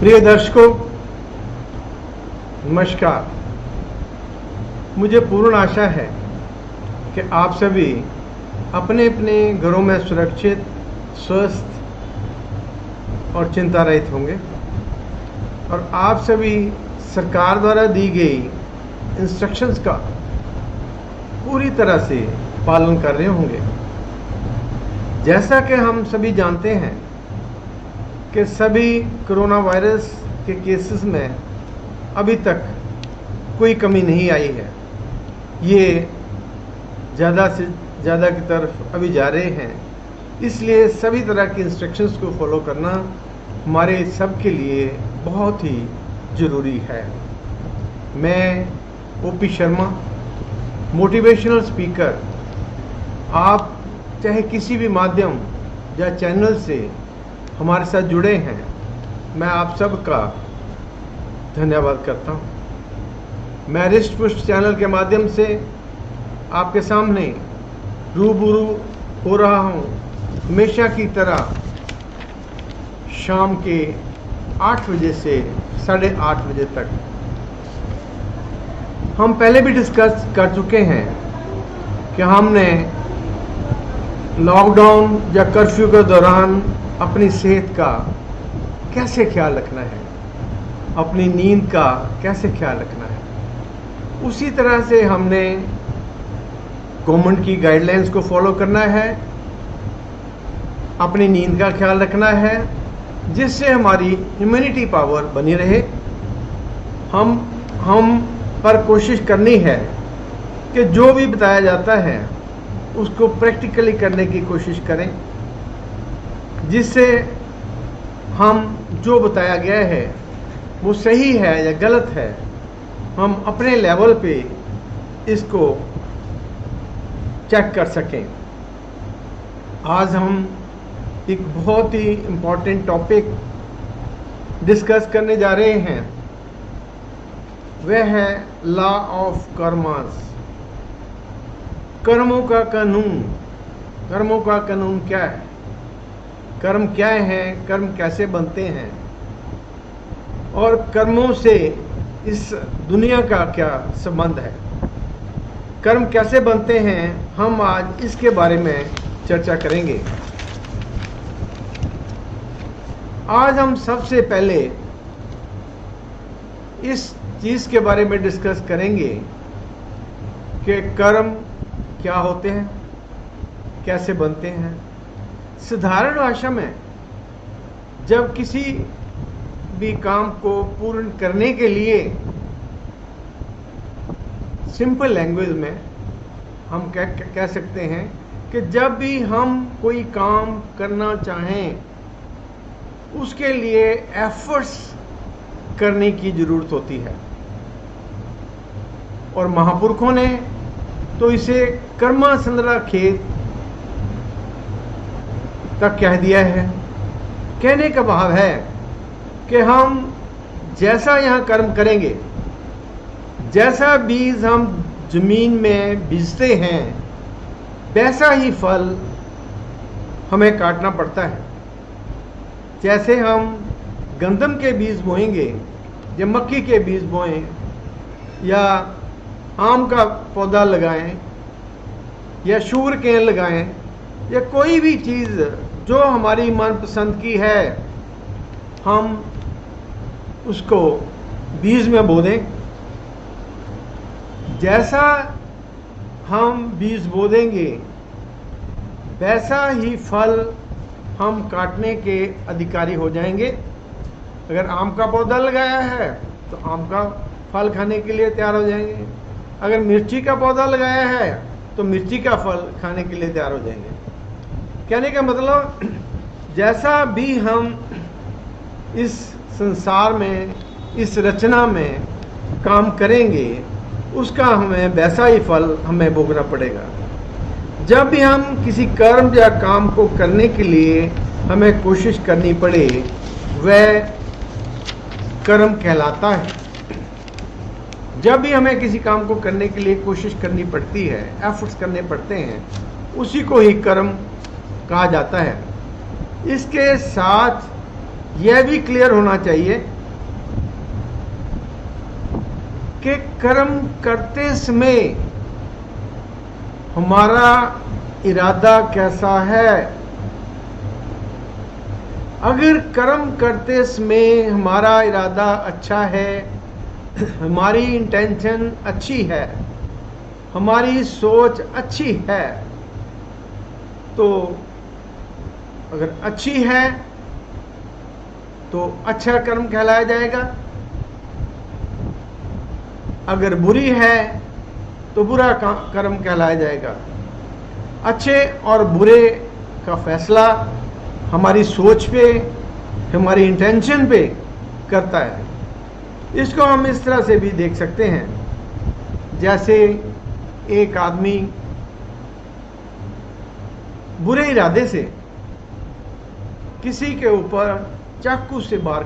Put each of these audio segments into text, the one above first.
प्रिय दर्शकों, नमस्कार। मुझे पूर्ण आशा है कि आप सभी अपने अपने घरों में सुरक्षित, स्वस्थ और चिंता रहित होंगे और आप सभी सरकार द्वारा दी गई इंस्ट्रक्शंस का पूरी तरह से पालन कर रहे होंगे। जैसा कि हम सभी जानते हैं कि सभी कोरोना वायरस के केसेस में अभी तक कोई कमी नहीं आई है। ये ज़्यादा से ज़्यादा की तरफ अभी जा रहे हैं, इसलिए सभी तरह की इंस्ट्रक्शंस को फॉलो करना हमारे सब के लिए बहुत ही ज़रूरी है। मैं ओपी शर्मा, मोटिवेशनल स्पीकर, आप चाहे किसी भी माध्यम या चैनल से हमारे साथ जुड़े हैं, मैं आप सबका धन्यवाद करता हूं। मैं रिष्ट पुष्ट चैनल के माध्यम से आपके सामने रूबरू हो रहा हूं, हमेशा की तरह शाम के 8 बजे से 8:30 बजे तक। हम पहले भी डिस्कस कर चुके हैं कि हमने लॉकडाउन या कर्फ्यू के दौरान अपनी सेहत का कैसे ख्याल रखना है, अपनी नींद का कैसे ख्याल रखना है। उसी तरह से हमने गवर्नमेंट की गाइडलाइंस को फॉलो करना है, अपनी नींद का ख्याल रखना है, जिससे हमारी इम्यूनिटी पावर बनी रहे। हम पर कोशिश करनी है कि जो भी बताया जाता है उसको प्रैक्टिकली करने की कोशिश करें, जिससे हम जो बताया गया है वो सही है या गलत है, हम अपने लेवल पे इसको चेक कर सकें। आज हम एक बहुत ही इम्पोर्टेंट टॉपिक डिस्कस करने जा रहे हैं, वह है लॉ ऑफ कर्मास, कर्मों का कानून। कर्मों का कानून क्या है, कर्म क्या हैं, कर्म कैसे बनते हैं और कर्मों से इस दुनिया का क्या संबंध है, कर्म कैसे बनते हैं, हम आज इसके बारे में चर्चा करेंगे। आज हम सबसे पहले इस चीज़ के बारे में डिस्कस करेंगे कि कर्म क्या होते हैं, कैसे बनते हैं। साधारण भाषा में जब किसी भी काम को पूर्ण करने के लिए, सिंपल लैंग्वेज में हम कह सकते हैं कि जब भी हम कोई काम करना चाहें उसके लिए एफर्ट्स करने की ज़रूरत होती है, और महापुरुषों ने तो इसे कर्मा संद्रा खेत तक कह दिया है। कहने का भाव है कि हम जैसा यहाँ कर्म करेंगे, जैसा बीज हम जमीन में बीजते हैं, वैसा ही फल हमें काटना पड़ता है। जैसे हम गंदम के बीज बोएंगे या मक्की के बीज बोएं या आम का पौधा लगाएं या शुगर केन लगाएं या कोई भी चीज़ जो हमारी मनपसंद की है, हम उसको बीज में बो दें। जैसा हम बीज बो देंगे वैसा ही फल हम काटने के अधिकारी हो जाएंगे। अगर आम का पौधा लगाया है तो आम का फल खाने के लिए तैयार हो जाएंगे। अगर मिर्ची का पौधा लगाया है तो मिर्ची का फल खाने के लिए तैयार हो जाएंगे। कहने का मतलब, जैसा भी हम इस संसार में, इस रचना में काम करेंगे, उसका हमें वैसा ही फल हमें भोगना पड़ेगा। जब भी हम किसी कर्म या काम को करने के लिए हमें कोशिश करनी पड़े, वह कर्म कहलाता है। जब भी हमें किसी काम को करने के लिए कोशिश करनी पड़ती है, एफर्ट्स करने पड़ते हैं, उसी को ही कर्म कहा जाता है। इसके साथ यह भी क्लियर होना चाहिए कि कर्म करते समय हमारा इरादा कैसा है। अगर कर्म करते समय हमारा इरादा अच्छा है, हमारी इंटेंशन अच्छी है, हमारी सोच अच्छी है, तो अगर अच्छी है तो अच्छा कर्म कहलाया जाएगा, अगर बुरी है तो बुरा कर्म कहलाया जाएगा। अच्छे और बुरे का फैसला हमारी सोच पे, हमारी इंटेंशन पे करता है। इसको हम इस तरह से भी देख सकते हैं, जैसे एक आदमी बुरे इरादे से किसी के ऊपर चाकू से वार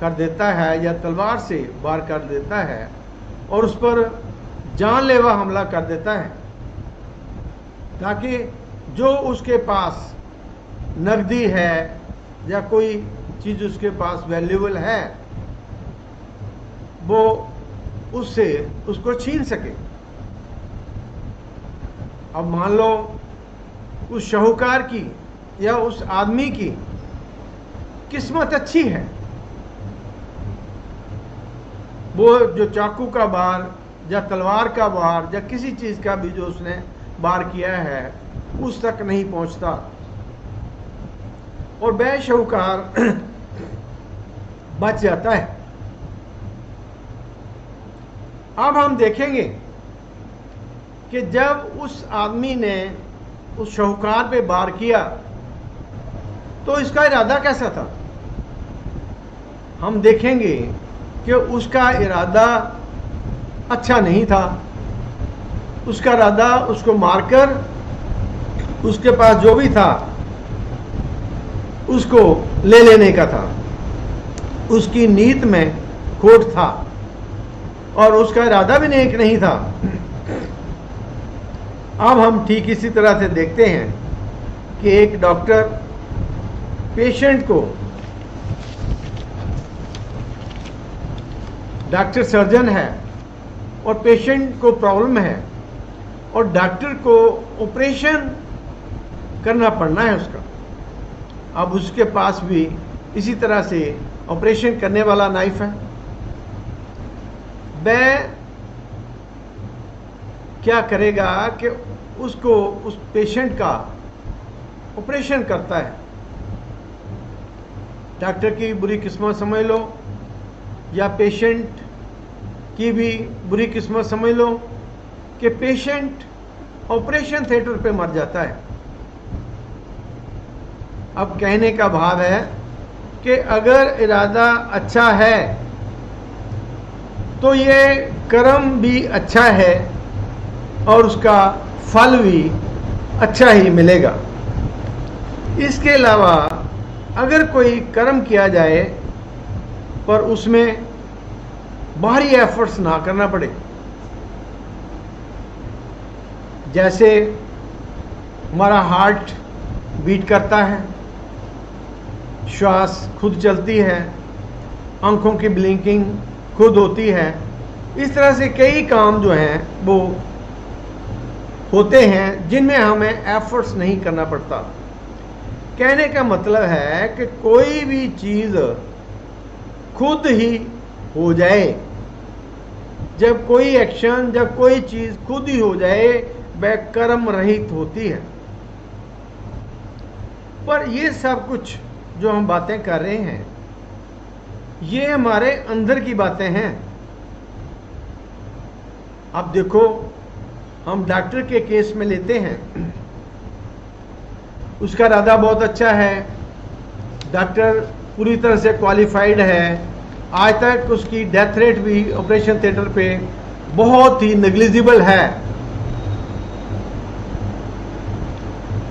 कर देता है या तलवार से वार कर देता है और उस पर जानलेवा हमला कर देता है, ताकि जो उसके पास नकदी है या कोई चीज उसके पास वैल्यूएबल है वो उससे उसको छीन सके। अब मान लो उस शाहूकार की या उस आदमी की किस्मत अच्छी है, वो जो चाकू का वार या तलवार का वार या किसी चीज का भी जो उसने वार किया है उस तक नहीं पहुंचता और वह शाहूकार बच जाता है। अब हम देखेंगे कि जब उस आदमी ने उस शाहूकार पे वार किया तो इसका इरादा कैसा था। हम देखेंगे कि उसका इरादा अच्छा नहीं था। उसका इरादा उसको मारकर उसके पास जो भी था उसको ले लेने का था। उसकी नीयत में खोट था और उसका इरादा भी नेक नहीं था। अब हम ठीक इसी तरह से देखते हैं कि एक डॉक्टर पेशेंट को, डॉक्टर सर्जन है और पेशेंट को प्रॉब्लम है और डॉक्टर को ऑपरेशन करना पड़ना है उसका। अब उसके पास भी इसी तरह से ऑपरेशन करने वाला नाइफ है। वह क्या करेगा कि उसको, उस पेशेंट का ऑपरेशन करता है। डॉक्टर की बुरी किस्मत समझ लो या पेशेंट की भी बुरी किस्मत समझ लो कि पेशेंट ऑपरेशन थिएटर पे मर जाता है। अब कहने का भाव है कि अगर इरादा अच्छा है तो ये कर्म भी अच्छा है और उसका फल भी अच्छा ही मिलेगा। इसके अलावा अगर कोई कर्म किया जाए पर उसमें बाहरी एफर्ट्स ना करना पड़े, जैसे हमारा हार्ट बीट करता है, श्वास खुद चलती है, आंखों की ब्लिंकिंग खुद होती है, इस तरह से कई काम जो हैं वो होते हैं जिनमें हमें एफर्ट्स नहीं करना पड़ता। कहने का मतलब है कि कोई भी चीज़ खुद ही हो जाए, जब कोई एक्शन, जब कोई चीज़ खुद ही हो जाए वह कर्म रहित होती है। पर ये सब कुछ जो हम बातें कर रहे हैं ये हमारे अंदर की बातें हैं। अब देखो, हम डॉक्टर के केस में लेते हैं, उसका इरादा बहुत अच्छा है, डॉक्टर पूरी तरह से क्वालिफाइड है, आज तक उसकी डेथ रेट भी ऑपरेशन थिएटर पे बहुत ही नेग्लिजिबल है।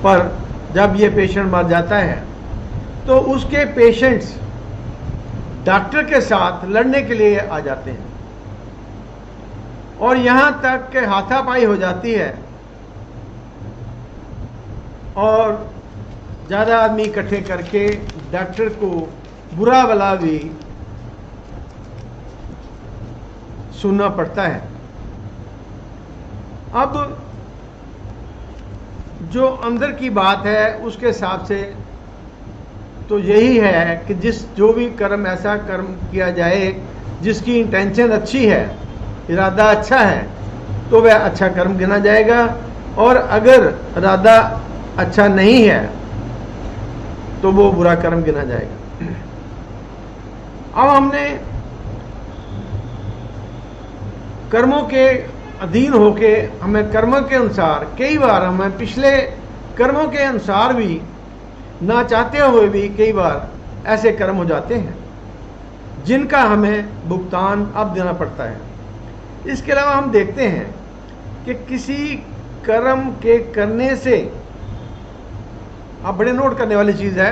पर जब ये पेशेंट मर जाता है तो उसके पेशेंट्स डॉक्टर के साथ लड़ने के लिए आ जाते हैं और यहां तक कि हाथापाई हो जाती है। और ज़्यादा आदमी इकट्ठे करके डॉक्टर को बुरा भला भी सुनना पड़ता है। अब जो अंदर की बात है उसके हिसाब से तो यही है कि जो भी कर्म ऐसा कर्म किया जाए जिसकी इंटेंशन अच्छी है, इरादा अच्छा है, तो वह अच्छा कर्म गिना जाएगा, और अगर इरादा अच्छा नहीं है तो वो बुरा कर्म गिना जाएगा। अब हमने कर्मों के अधीन होके हमें कर्मों के अनुसार, कई बार हमें पिछले कर्मों के अनुसार भी ना चाहते हुए भी कई बार ऐसे कर्म हो जाते हैं जिनका हमें भुगतान अब देना पड़ता है। इसके अलावा हम देखते हैं कि किसी कर्म के करने से, अब बड़े नोट करने वाली चीज़ है,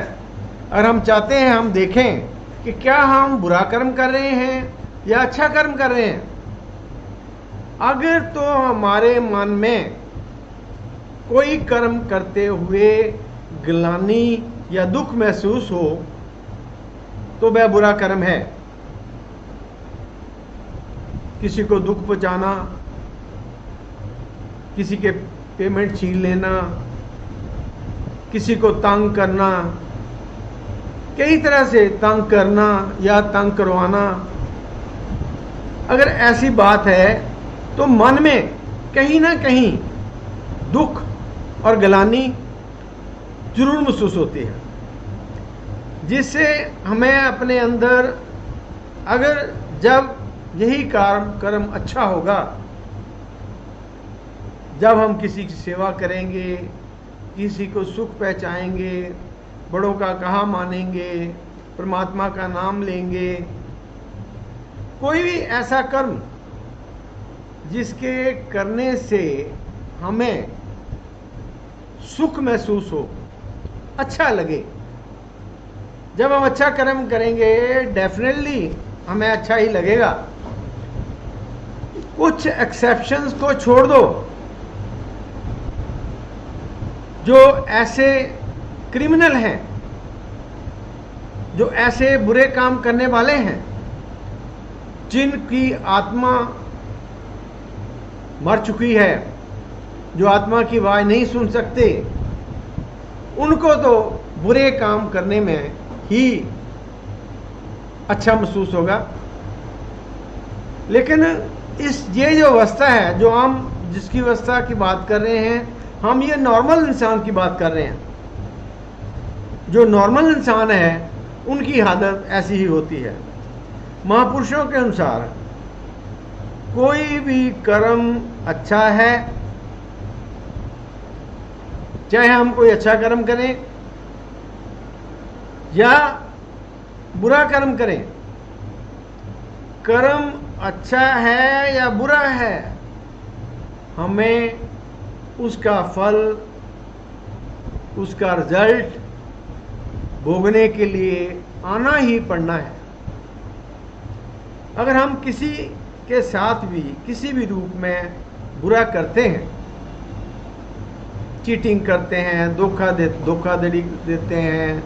अगर हम चाहते हैं हम देखें कि क्या हम बुरा कर्म कर रहे हैं या अच्छा कर्म कर रहे हैं। अगर तो हमारे मन में कोई कर्म करते हुए ग्लानि या दुख महसूस हो तो वह बुरा कर्म है। किसी को दुख पहुंचाना, किसी के पेमेंट छीन लेना, किसी को तंग करना, कई तरह से तंग करना या तंग करवाना, अगर ऐसी बात है तो मन में कहीं ना कहीं दुख और ग्लानि जरूर महसूस होती है, जिससे हमें अपने अंदर, अगर जब यही कर्म अच्छा होगा, जब हम किसी की सेवा करेंगे, किसी को सुख पहुंचाएंगे, बड़ों का कहा मानेंगे, परमात्मा का नाम लेंगे, कोई भी ऐसा कर्म जिसके करने से हमें सुख महसूस हो, अच्छा लगे, जब हम अच्छा कर्म करेंगे डेफिनेटली हमें अच्छा ही लगेगा। कुछ एक्सेप्शंस को छोड़ दो, जो ऐसे क्रिमिनल हैं, जो ऐसे बुरे काम करने वाले हैं, जिनकी आत्मा मर चुकी है, जो आत्मा की आवाज नहीं सुन सकते, उनको तो बुरे काम करने में ही अच्छा महसूस होगा। लेकिन ये जो अवस्था है, जो हम जिसकी अवस्था की बात कर रहे हैं, हम ये नॉर्मल इंसान की बात कर रहे हैं। जो नॉर्मल इंसान है उनकी हालत ऐसी ही होती है। महापुरुषों के अनुसार कोई भी कर्म अच्छा है, चाहे हम कोई अच्छा कर्म करें या बुरा कर्म करें, कर्म अच्छा है या बुरा है, हमें उसका फल, उसका रिजल्ट भोगने के लिए आना ही पड़ना है। अगर हम किसी के साथ भी किसी भी रूप में बुरा करते हैं, चीटिंग करते हैं, धोखाधड़ी देते हैं,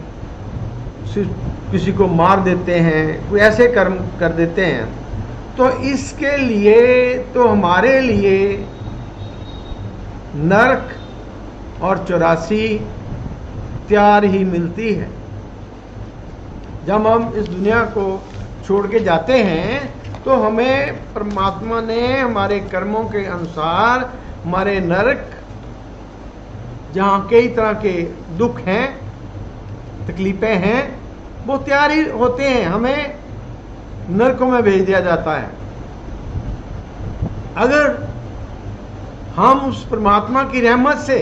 किसी को मार देते हैं, कोई ऐसे कर्म कर देते हैं, तो इसके लिए तो हमारे लिए नरक और 84 तैयार ही मिलती है। जब हम इस दुनिया को छोड़ के जाते हैं तो हमें परमात्मा ने हमारे कर्मों के अनुसार हमारे नरक, जहाँ कई तरह के दुख हैं, तकलीफें हैं, वो तैयार ही होते हैं, हमें नरकों में भेज दिया जाता है। अगर हम उस परमात्मा की रहमत से,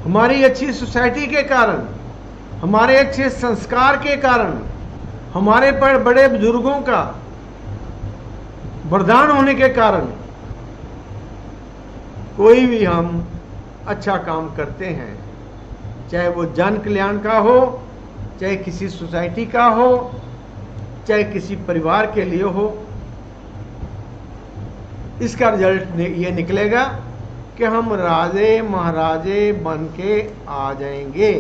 हमारी अच्छी सोसाइटी के कारण, हमारे अच्छे संस्कार के कारण, हमारे पर बड़े बुजुर्गों का वरदान होने के कारण कोई भी हम अच्छा काम करते हैं, चाहे वो जन कल्याण का हो, चाहे किसी सोसाइटी का हो, चाहे किसी परिवार के लिए हो, इसका रिजल्ट ये निकलेगा कि कि हम राजे महाराजे बन के आ जाएंगे।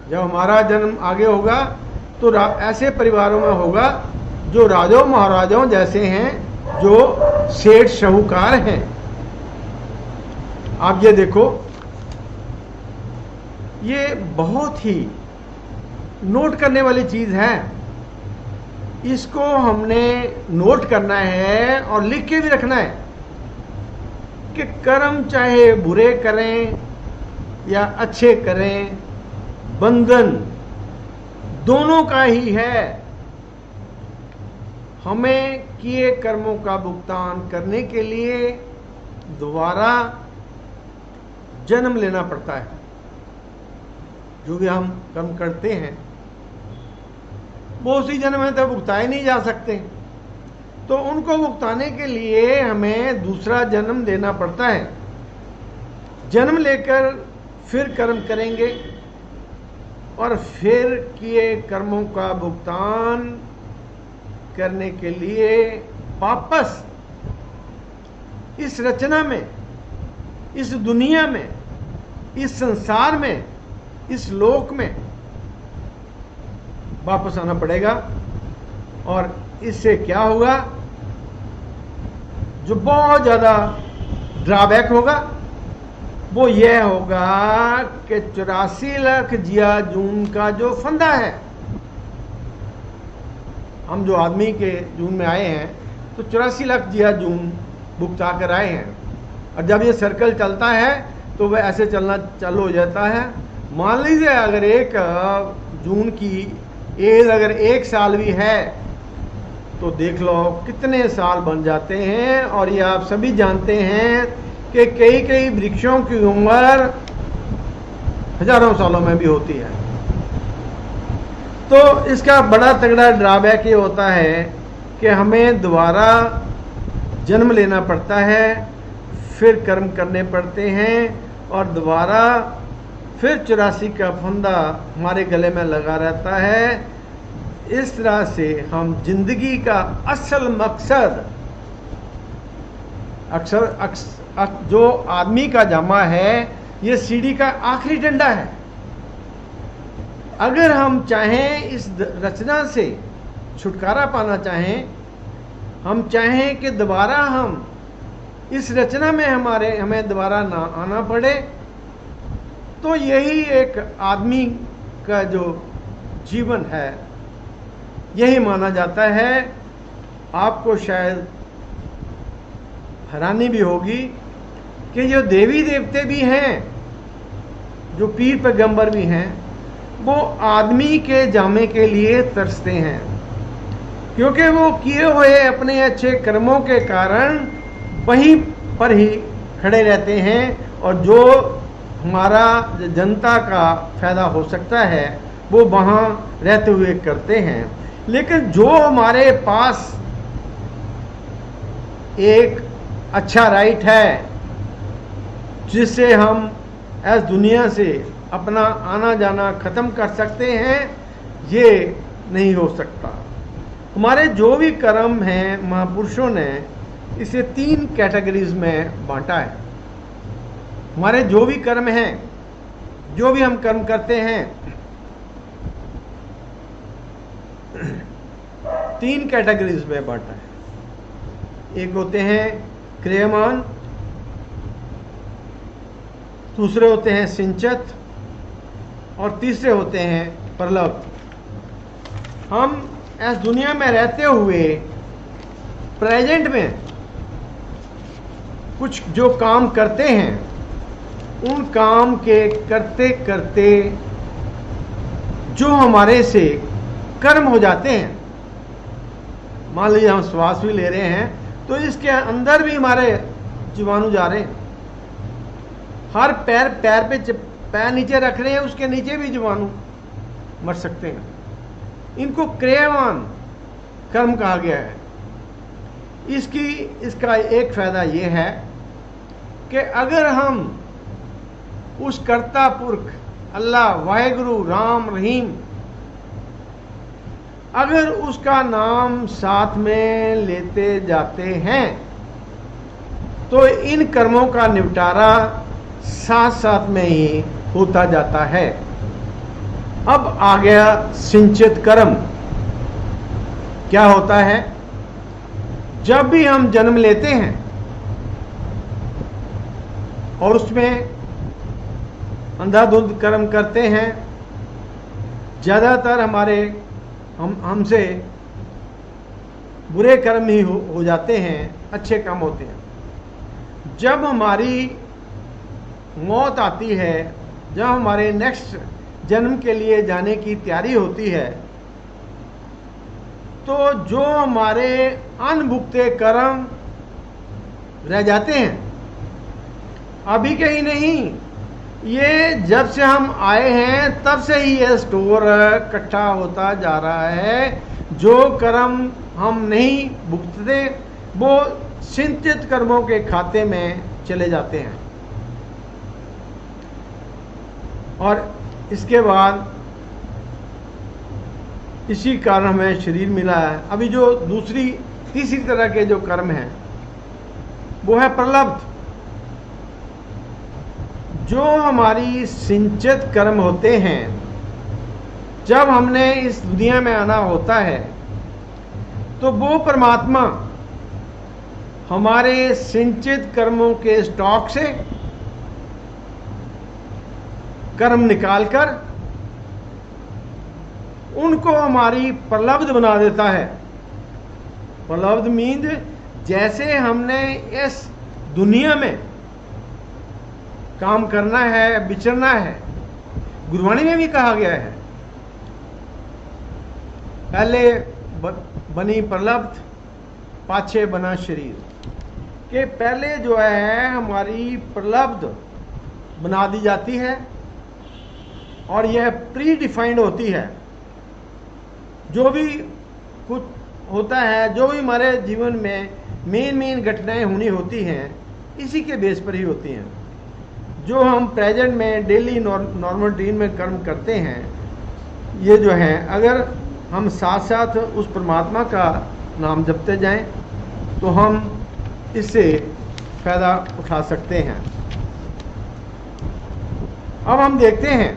जब हमारा जन्म आगे होगा तो ऐसे परिवारों में होगा जो राजों महाराजाओं जैसे हैं, जो सेठ शाहूकार हैं। आप ये देखो, ये बहुत ही नोट करने वाली चीज है। इसको हमने नोट करना है और लिख के भी रखना है कि कर्म चाहे बुरे करें या अच्छे करें, बंधन दोनों का ही है। हमें किए कर्मों का भुगतान करने के लिए दोबारा जन्म लेना पड़ता है। जो भी हम कर्म करते हैं वो उसी जन्म में तो भुगताए नहीं जा सकते, तो उनको भुगताने के लिए हमें दूसरा जन्म लेना पड़ता है। जन्म लेकर फिर कर्म करेंगे और फिर किए कर्मों का भुगतान करने के लिए वापस इस रचना में, इस दुनिया में, इस संसार में, इस लोक में वापस आना पड़ेगा। और इससे क्या होगा, जो बहुत ज्यादा ड्रॉबैक होगा वो यह होगा कि 84 लाख जिया जून का जो फंदा है, हम जो आदमी के जून में आए हैं तो 84 लाख जिया जून भुगता कर आए हैं। और जब ये सर्कल चलता है तो वह ऐसे चलना चालू हो जाता है। मान लीजिए अगर एक जून की एज अगर 1 साल भी है तो देख लो कितने साल बन जाते हैं। और ये आप सभी जानते हैं कि कई कई वृक्षों की उम्र हजारों सालों में भी होती है। तो इसका बड़ा तगड़ा ड्रॉबैक ये होता है कि हमें दोबारा जन्म लेना पड़ता है, फिर कर्म करने पड़ते हैं और दोबारा फिर 84 का फंदा हमारे गले में लगा रहता है। इस तरह से हम जिंदगी का असल मकसद, अक्सर जो आदमी का जामा है, ये सीढ़ी का आखिरी डंडा है। अगर हम चाहें इस रचना से छुटकारा पाना चाहें, हम चाहें कि दोबारा हम इस रचना में हमें दोबारा ना आना पड़े, तो यही एक आदमी का जो जीवन है यही माना जाता है। आपको शायद हैरानी भी होगी कि जो देवी देवते भी हैं, जो पीर पैगंबर भी हैं, वो आदमी के जामे के लिए तरसते हैं, क्योंकि वो किए हुए अपने अच्छे कर्मों के कारण वहीं पर ही खड़े रहते हैं और जो हमारा जनता का फायदा हो सकता है वो वहाँ रहते हुए करते हैं। लेकिन जो हमारे पास एक अच्छा राइट है जिससे हम इस दुनिया से अपना आना जाना खत्म कर सकते हैं, ये नहीं हो सकता। हमारे जो भी कर्म हैं, महापुरुषों ने इसे 3 कैटेगरीज में बांटा है। हमारे जो भी कर्म हैं, जो भी हम कर्म करते हैं, 3 कैटेगरीज में बांटा है। एक होते हैं क्रियमान, दूसरे होते हैं सिंचत और तीसरे होते हैं प्रलब्ध। हम इस दुनिया में रहते हुए प्रेजेंट में कुछ जो काम करते हैं, उन काम के करते करते जो हमारे से कर्म हो जाते हैं, मान लीजिए हम श्वास भी ले रहे हैं तो इसके अंदर भी हमारे जीवाणु जा रहे हैं। हर पैर पे पैर नीचे रख रहे हैं, उसके नीचे भी जीवाणु मर सकते हैं। इनको क्रियमान कर्म कहा गया है। इसका एक फायदा ये है कि अगर हम उस कर्ता पुरख अल्लाह, वाहेगुरु, राम, रहीम, अगर उसका नाम साथ में लेते जाते हैं तो इन कर्मों का निपटारा साथ साथ में ही होता जाता है। अब आ गया सिंचित कर्म। क्या होता है? जब भी हम जन्म लेते हैं और उसमें अंधाधुंध कर्म करते हैं, ज़्यादातर हमसे बुरे कर्म ही हो जाते हैं, अच्छे काम होते हैं। जब हमारी मौत आती है, जब हमारे नेक्स्ट जन्म के लिए जाने की तैयारी होती है, तो जो हमारे अनभुगते कर्म रह जाते हैं, अभी के ही नहीं, ये जब से हम आए हैं तब से ही ये स्टोर इकट्ठा होता जा रहा है। जो कर्म हम नहीं भुगतते वो सिंचित कर्मों के खाते में चले जाते हैं। और इसके बाद इसी कारण हमें शरीर मिला है। अभी जो तीसरी तरह के जो कर्म हैं वो है प्रलब्ध। जो हमारी सिंचित कर्म होते हैं, जब हमने इस दुनिया में आना होता है तो वो परमात्मा हमारे सिंचित कर्मों के स्टॉक से कर्म निकालकर उनको हमारी प्रलब्ध बना देता है। प्रलब्ध मीन्स जैसे हमने इस दुनिया में काम करना है, विचरना है। गुरबाणी में भी कहा गया है, पहले बनी प्रलब्ध पाछे बना शरीर, कि पहले जो है हमारी प्रलब्ध बना दी जाती है और यह प्री डिफाइंड होती है। जो भी कुछ होता है, जो भी हमारे जीवन में मेन घटनाएं होनी होती हैं, इसी के बेस पर ही होती हैं। जो हम प्रेजेंट में डेली नॉर्मल रूटीन में कर्म करते हैं, ये जो है अगर हम साथ साथ उस परमात्मा का नाम जपते जाएं तो हम इससे फायदा उठा सकते हैं। अब हम देखते हैं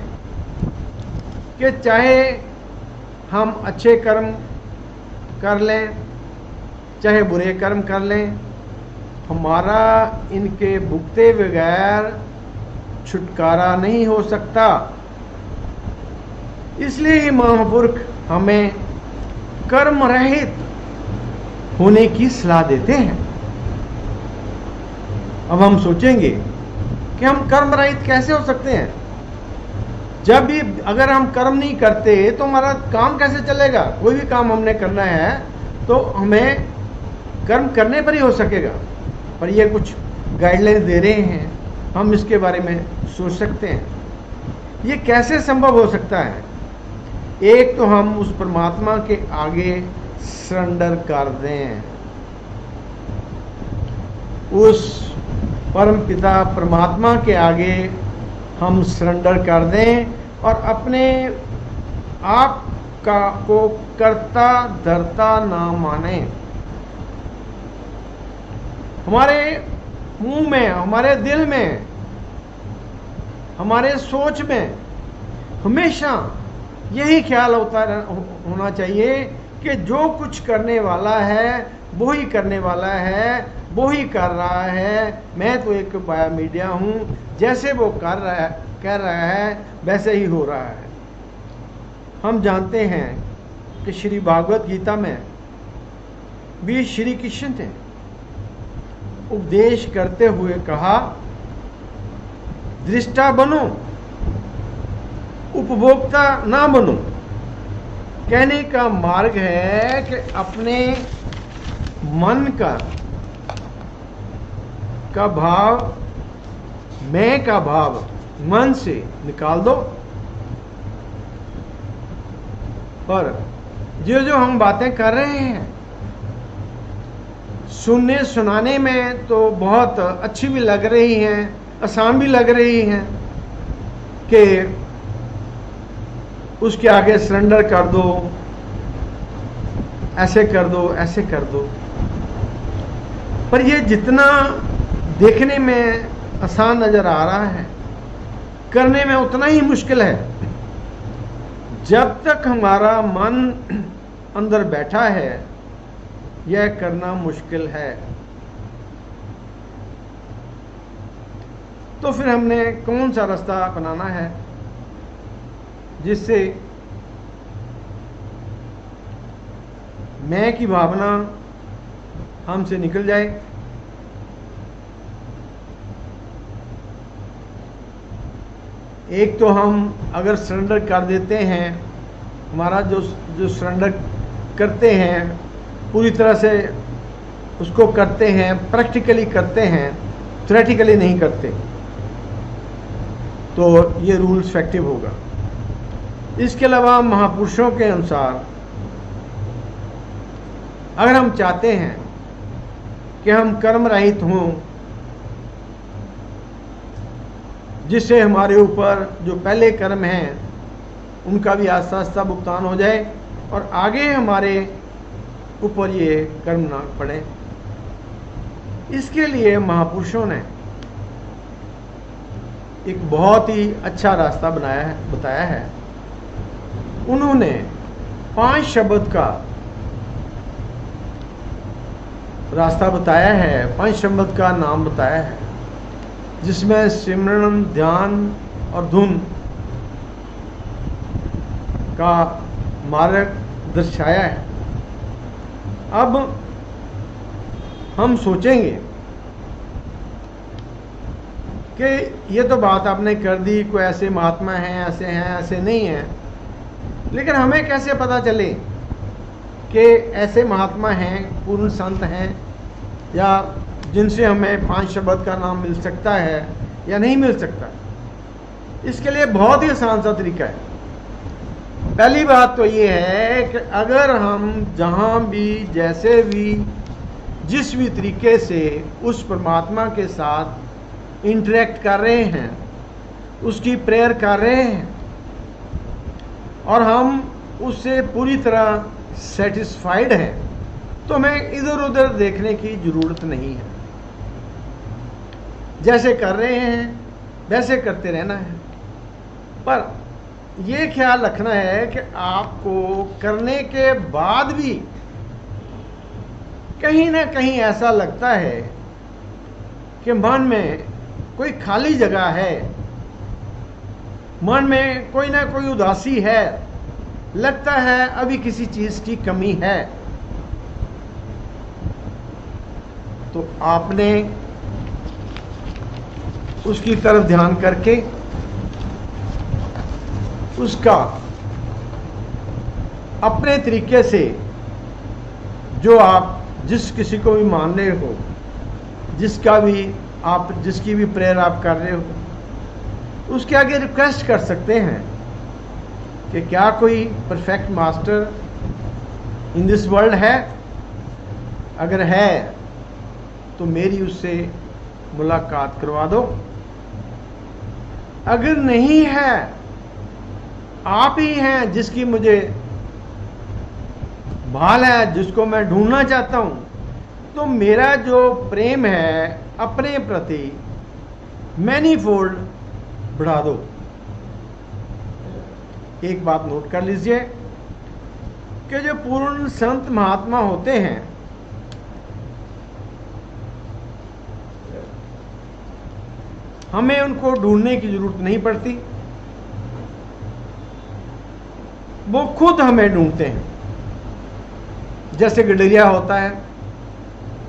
कि चाहे हम अच्छे कर्म कर लें, चाहे बुरे कर्म कर लें, हमारा इनके भुगते बगैर छुटकारा नहीं हो सकता। इसलिए ही महापुरुष हमें कर्म रहित होने की सलाह देते हैं। अब हम सोचेंगे कि हम कर्म रहित कैसे हो सकते हैं? जब भी अगर हम कर्म नहीं करते तो हमारा काम कैसे चलेगा? कोई भी काम हमने करना है तो हमें कर्म करने पर ही हो सकेगा। पर ये कुछ गाइडलाइंस दे रहे हैं, हम इसके बारे में सोच सकते हैं ये कैसे संभव हो सकता है। एक तो हम उस परमात्मा के आगे सरेंडर कर दें, उस परम पिता परमात्मा के आगे हम सरेंडर कर दें और अपने आप को कर्ता धर्ता ना माने। हमारे मुंह में, हमारे दिल में, हमारे सोच में हमेशा यही ख्याल होना चाहिए कि जो कुछ करने वाला है वो ही करने वाला है, वो ही कर रहा है। मैं तो एक बाया मीडिया हूँ, जैसे वो कर रहा है, कह रहा है, वैसे ही हो रहा है। हम जानते हैं कि श्री भागवत गीता में भी श्री कृष्ण ने उपदेश करते हुए कहा, दृष्टा बनो, उपभोक्ता ना बनो। कहने का मार्ग है कि अपने मन का भाव, मैं का भाव मन से निकाल दो। पर जो हम बातें कर रहे हैं, सुनने सुनाने में तो बहुत अच्छी भी लग रही हैं, आसान भी लग रही हैं कि उसके आगे सरेंडर कर दो, ऐसे कर दो, ऐसे कर दो। पर ये जितना देखने में आसान नजर आ रहा है, करने में उतना ही मुश्किल है। जब तक हमारा मन अंदर बैठा है, यह करना मुश्किल है। तो फिर हमने कौन सा रास्ता अपनाना है जिससे मैं की भावना हमसे निकल जाए। एक तो हम अगर सरेंडर कर देते हैं, हमारा जो सरेंडर करते हैं पूरी तरह से उसको करते हैं, प्रैक्टिकली करते हैं, थ्योरेटिकली नहीं करते, तो ये रूल्स इफेक्टिव होगा। इसके अलावा महापुरुषों के अनुसार अगर हम चाहते हैं कि हम कर्म रहित हों, जिससे हमारे ऊपर जो पहले कर्म हैं उनका भी आस्ता आस्ता भुगतान हो जाए और आगे हमारे ऊपर ये कर्म ना पड़े, इसके लिए महापुरुषों ने एक बहुत ही अच्छा रास्ता बताया है। उन्होंने 5 शब्द का रास्ता बताया है, 5 शब्द का नाम बताया है, जिसमें सिमरन, ध्यान और धुन का मार्ग दर्शाया है। अब हम सोचेंगे कि ये तो बात आपने कर दी, कोई ऐसे महात्मा हैं, ऐसे नहीं हैं, लेकिन हमें कैसे पता चले कि ऐसे महात्मा हैं, पूर्ण संत हैं, या जिनसे हमें 5 शब्द का नाम मिल सकता है या नहीं मिल सकता। इसके लिए बहुत ही आसान सा तरीका है। पहली बात तो ये है कि अगर हम जहाँ भी, जैसे भी, जिस भी तरीके से उस परमात्मा के साथ इंटरेक्ट कर रहे हैं, उसकी प्रेयर कर रहे हैं और हम उससे पूरी तरह सेटिस्फाइड हैं, तो हमें इधर उधर देखने की जरूरत नहीं है। जैसे कर रहे हैं वैसे करते रहना है। पर यह ख्याल रखना है कि आपको करने के बाद भी कहीं ना कहीं ऐसा लगता है कि मन में कोई खाली जगह है, मन में कोई ना कोई उदासी है, लगता है अभी किसी चीज की कमी है, तो आपने उसकी तरफ ध्यान करके उसका अपने तरीके से, जो आप जिस किसी को भी मान रहे हो, जिसकी भी प्रेयर आप कर रहे हो, उसके आगे रिक्वेस्ट कर सकते हैं कि क्या कोई perfect master in this world है? अगर है तो मेरी उससे मुलाकात करवा दो। अगर नहीं है, आप ही हैं जिसकी मुझे भाल है, जिसको मैं ढूंढना चाहता हूं, तो मेरा जो प्रेम है अपने प्रति मैनीफोल्ड बढ़ा दो। एक बात नोट कर लीजिए कि जो पूर्ण संत महात्मा होते हैं, हमें उनको ढूंढने की जरूरत नहीं पड़ती, वो खुद हमें ढूंढते हैं। जैसे गडरिया होता है,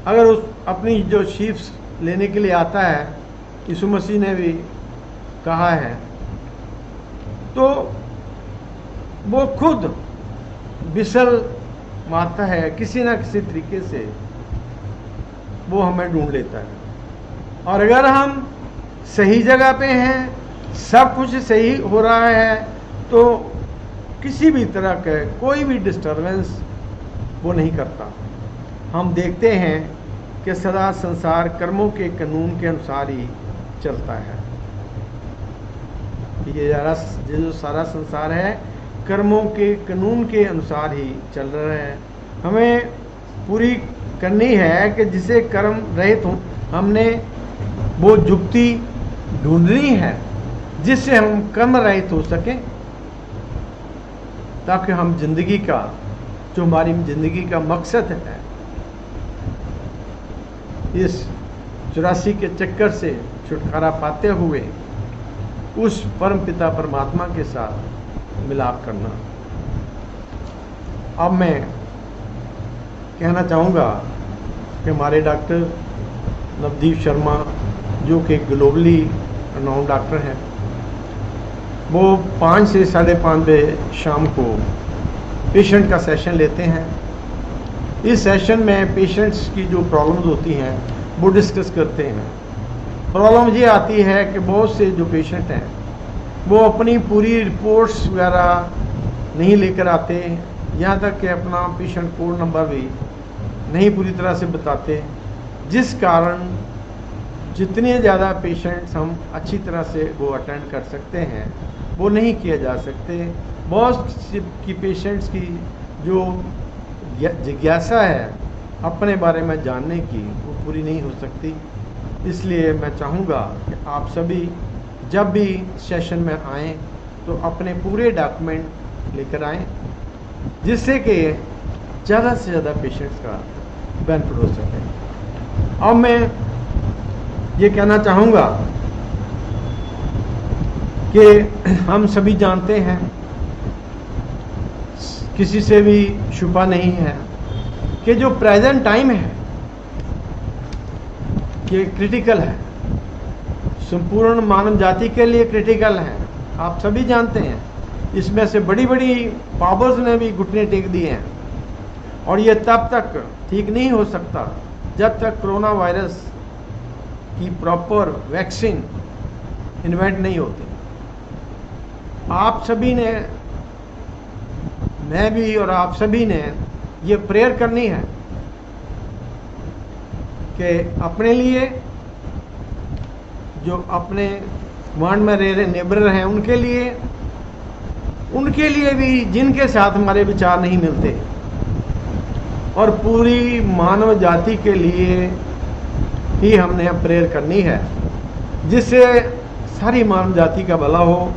अगर उस अपनी जो शीप्स लेने के लिए आता है, यीशु मसीह ने भी कहा है, तो वो खुद बिसल मारता है, किसी ना किसी तरीके से वो हमें ढूंढ लेता है। और अगर हम सही जगह पे हैं, सब कुछ सही हो रहा है, तो किसी भी तरह का कोई भी डिस्टरबेंस वो नहीं करता। हम देखते हैं कि सदा संसार कर्मों के कानून के अनुसार ही चलता है। ये जो सारा संसार है कर्मों के कानून के अनुसार ही चल रहा है। हमें पूरी करनी है कि जिसे कर्म रहित हो, हमने वो युक्ति ढूंढनी है जिससे हम कर्म रहित हो सकें, ताकि हम जिंदगी का, जो हमारी जिंदगी का मकसद है, इस 84 के चक्कर से छुटकारा पाते हुए उस परम पिता परमात्मा के साथ मिलाप करना। अब मैं कहना चाहूँगा कि हमारे डॉक्टर नवदीप शर्मा, जो कि ग्लोबली रिनाउंड डॉक्टर हैं, वो 5 से 5:30 बजे शाम को पेशेंट का सेशन लेते हैं। इस सेशन में पेशेंट्स की जो प्रॉब्लम्स होती हैं वो डिस्कस करते हैं। प्रॉब्लम ये आती है कि बहुत से जो पेशेंट हैं वो अपनी पूरी रिपोर्ट्स वगैरह नहीं लेकर आते, यहाँ तक कि अपना पेशेंट कोड नंबर भी नहीं पूरी तरह से बताते, जिस कारण जितने ज़्यादा पेशेंट्स हम अच्छी तरह से वो अटेंड कर सकते हैं वो नहीं किया जा सकते। बहुत की पेशेंट्स की जो जिज्ञासा है अपने बारे में जानने की, वो पूरी नहीं हो सकती। इसलिए मैं चाहूँगा कि आप सभी जब भी सेशन में आएँ तो अपने पूरे डॉक्यूमेंट लेकर आएँ, जिससे कि ज़्यादा से ज़्यादा पेशेंट्स का बेनिफिट हो सके। अब मैं ये कहना चाहूँगा कि हम सभी जानते हैं, किसी से भी छुपा नहीं है कि जो प्रेजेंट टाइम है ये क्रिटिकल है, संपूर्ण मानव जाति के लिए क्रिटिकल है। आप सभी जानते हैं, इसमें से बड़ी बड़ी पावर्स ने भी घुटने टेक दिए हैं, और ये तब तक ठीक नहीं हो सकता जब तक कोरोना वायरस की प्रॉपर वैक्सीन इन्वेंट नहीं होती। आप सभी ने, मैं भी और आप सभी ने ये प्रेयर करनी है कि अपने लिए, जो अपने वार्ड में रह रहे नेबर हैं उनके लिए भी जिनके साथ हमारे विचार नहीं मिलते, और पूरी मानव जाति के लिए ही हमने प्रेयर करनी है, जिससे सारी मानव जाति का भला हो।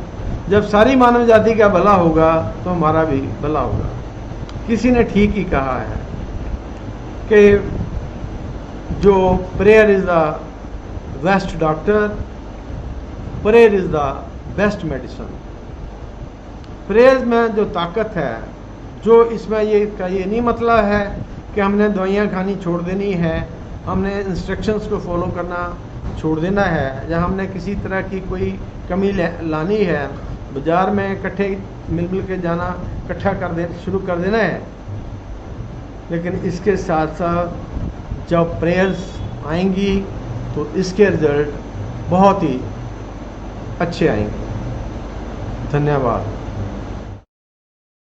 जब सारी मानव जाति का भला होगा तो हमारा भी भला होगा। किसी ने ठीक ही कहा है कि जो prayer is the best doctor, prayer is the best medicine. Prayer में जो ताकत है, जो इसमें ये नहीं मतलब है कि हमने दवाइयाँ खानी छोड़ देनी है, हमने इंस्ट्रक्शंस को फॉलो करना छोड़ देना है, या हमने किसी तरह की कोई कमी लानी है, बाज़ार में इकट्ठे मिल के जाना, इकट्ठा शुरू कर देना है। लेकिन इसके साथ साथ जब प्रेयर्स आएंगी तो इसके रिजल्ट बहुत ही अच्छे आएंगे। धन्यवाद।